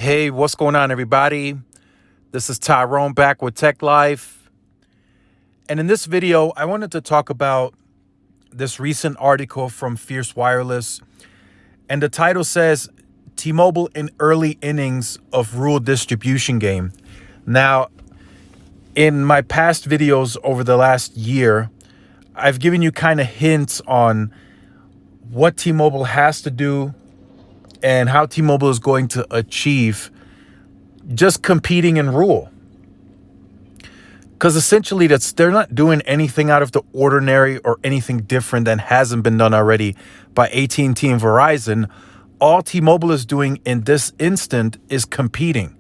Hey, what's going on, everybody? This is Tyrone back with Tech Life. And in this video, I wanted to talk about this recent article from Fierce Wireless. And the title says, T-Mobile in early innings of rural distribution game. Now, in my past videos over the last year, I've given you kind of hints on what T-Mobile has to do and how T-Mobile is going to achieve just competing in rural. Because essentially they're not doing anything out of the ordinary or anything different that hasn't been done already by AT&T and Verizon. All T-Mobile is doing in this instant is competing.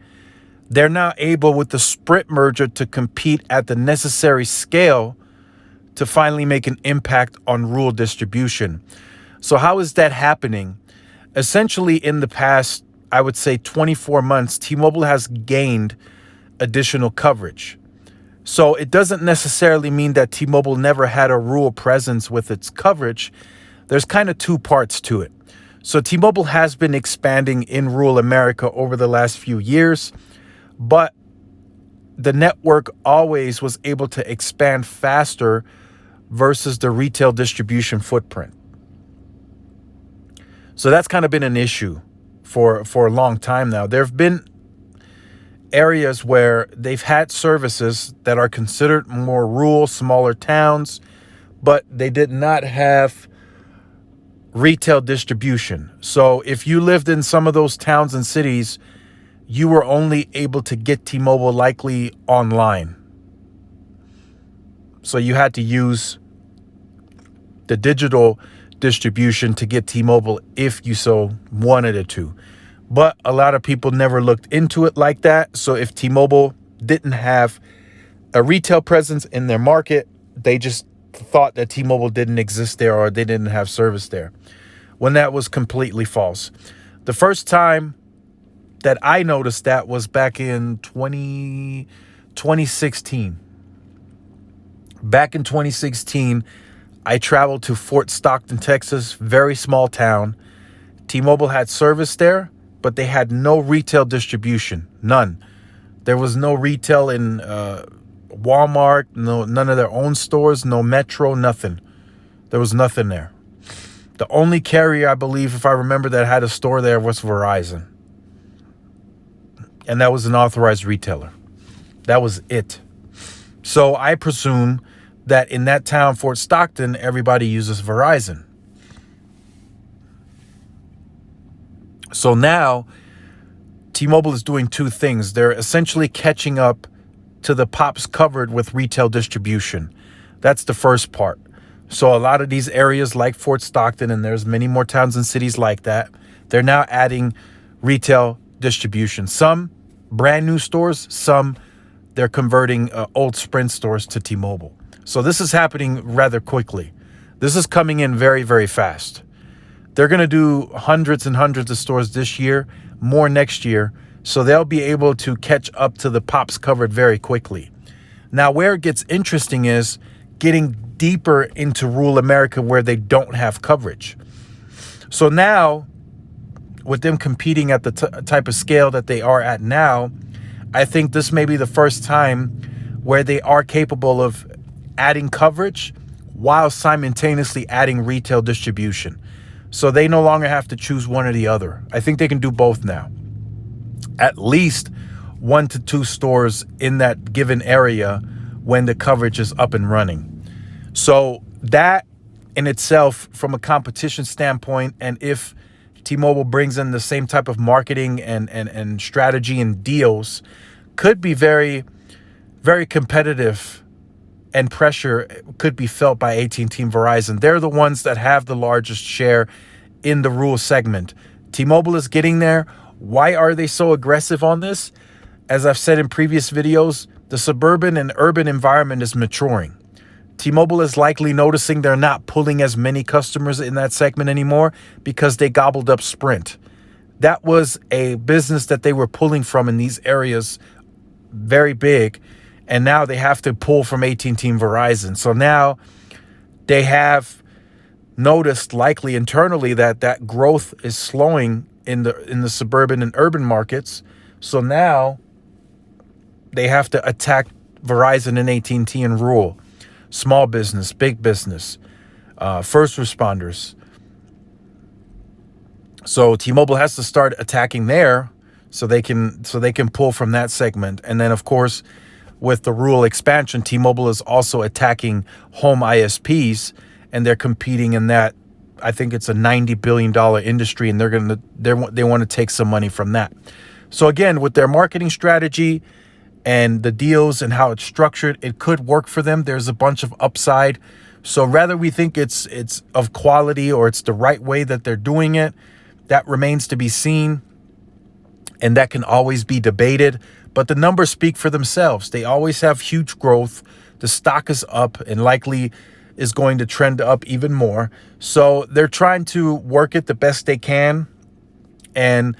They're now able, with the Sprint merger, to compete at the necessary scale to finally make an impact on rural distribution. So how is that happening? Essentially, in the past, I would say 24 months, T-Mobile has gained additional coverage. So it doesn't necessarily mean that T-Mobile never had a rural presence with its coverage. There's kind of two parts to it. So T-Mobile has been expanding in rural America over the last few years, but the network always was able to expand faster versus the retail distribution footprint. So that's kind of been an issue for a long time now. There have been areas where they've had services that are considered more rural, smaller towns, but they did not have retail distribution. So if you lived in some of those towns and cities, you were only able to get T-Mobile likely online. So you had to use the digital distribution to get T-Mobile if you so wanted it to. But a lot of people never looked into it like that. So if T-Mobile didn't have a retail presence in their market, they just thought that T-Mobile didn't exist there or they didn't have service there, when that was completely false. The first time that I noticed that was back in 2016. Back in 2016, I traveled to Fort Stockton, Texas, very small town. T-Mobile had service there, but they had no retail distribution, none. There was no retail in Walmart, none of their own stores, no Metro, nothing. There was nothing there. The only carrier, I believe, if I remember, that had a store there was Verizon. And that was an authorized retailer. That was it. So I presume that in that town, Fort Stockton, everybody uses Verizon. So now T-Mobile is doing two things. They're essentially catching up to the pops covered with retail distribution. That's the first part. So a lot of these areas like Fort Stockton, and there's many more towns and cities like that, they're now adding retail distribution. Some brand new stores, some they're converting old Sprint stores to T-Mobile. So this is happening rather quickly. This is coming in very, very fast. They're going to do hundreds and hundreds of stores this year, more next year. So they'll be able to catch up to the pops covered very quickly. Now, where it gets interesting is getting deeper into rural America where they don't have coverage. So now, with them competing at the type of scale that they are at now, I think this may be the first time where they are capable of adding coverage while simultaneously adding retail distribution. So they no longer have to choose one or the other. I think they can do both now. At least 1 to 2 stores in that given area when the coverage is up and running. So that in itself, from a competition standpoint, and if T-Mobile brings in the same type of marketing and strategy and deals, could be very, very competitive, and pressure could be felt by AT&T and Verizon. They're the ones that have the largest share in the rural segment. T-Mobile is getting there. Why are they so aggressive on this? As I've said in previous videos, the suburban and urban environment is maturing. T-Mobile is likely noticing they're not pulling as many customers in that segment anymore because they gobbled up Sprint. That was a business that they were pulling from in these areas very big. And now they have to pull from AT&T and Verizon. So now they have noticed likely internally that growth is slowing in the suburban and urban markets. So now they have to attack Verizon and AT&T in rural, small business, big business, first responders. So T-Mobile has to start attacking there so they can pull from that segment. And then, of course, with the rural expansion, T-Mobile is also attacking home ISPs, and they're competing in that. I think it's a $90 billion industry, and they want to take some money from that. So again, with their marketing strategy and the deals and how it's structured, it could work for them. There's a bunch of upside. So rather we think it's of quality or it's the right way that they're doing it, that remains to be seen, and that can always be debated. But the numbers speak for themselves. They always have huge growth. The stock is up and likely is going to trend up even more. So they're trying to work it the best they can, and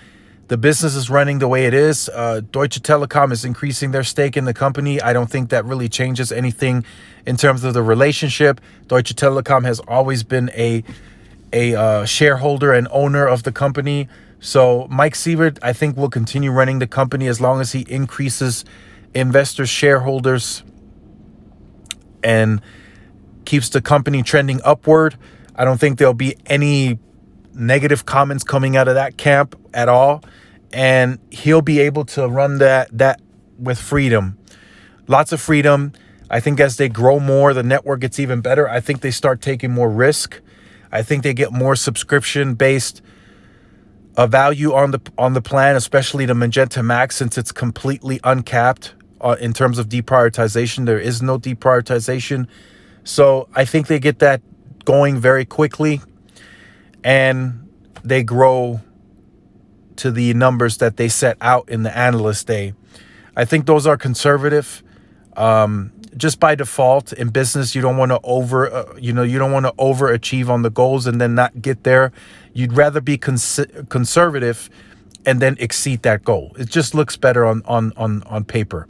the business is running the way it is. Deutsche Telekom is increasing their stake in the company. I don't think that really changes anything in terms of the relationship. Deutsche Telekom has always been a shareholder and owner of the company. So Mike Sievert, I think, will continue running the company as long as he increases investors, shareholders, and keeps the company trending upward. I don't think there'll be any negative comments coming out of that camp at all. And he'll be able to run that with freedom. Lots of freedom. I think as they grow more, the network gets even better. I think they start taking more risk. I think they get more subscription-based value on the plan, especially the Magenta Max, since it's completely uncapped in terms of deprioritization. There is no deprioritization. So I think they get that going very quickly, and they grow to the numbers that they set out in the analyst day. I think those are conservative. Just by default in business, you don't want to overachieve on the goals and then not get there. You'd rather be conservative and then exceed that goal. It just looks better on paper.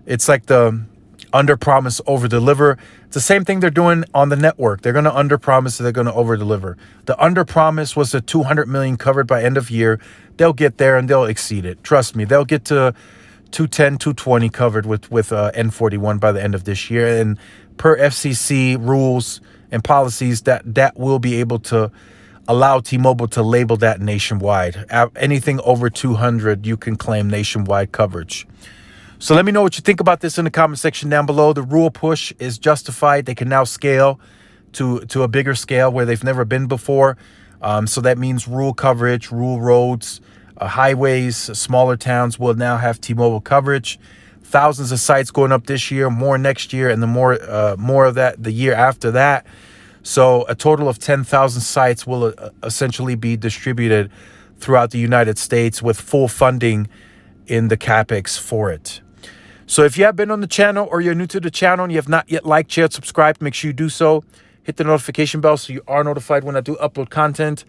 It's like the under promise, over deliver. It's the same thing they're doing on the network. They're going to under promise, they're going to over deliver. The under promise was the 200 million covered by end of year. They'll get there and they'll exceed it. Trust me, they'll get to 210, 220 covered with N41 by the end of this year. And per FCC rules and policies, that will be able to allow T-Mobile to label that nationwide. Anything over 200, you can claim nationwide coverage. So let me know what you think about this in the comment section down below. The rural push is justified. They can now scale to a bigger scale where they've never been before. So that means rural coverage, rural roads, highways, smaller towns will now have T-Mobile coverage. Thousands of sites going up this year, more next year, and the more of that the year after that. So a total of 10,000 sites will essentially be distributed throughout the United States with full funding in the CapEx for it. So if you have been on the channel or you're new to the channel and you have not yet liked, shared, subscribed, make sure you do so. Hit the notification bell so you are notified when I do upload content.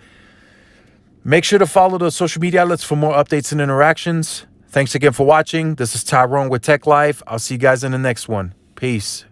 Make sure to follow the social media outlets for more updates and interactions. Thanks again for watching. This is Tyrone with Tech Life. I'll see you guys in the next one. Peace.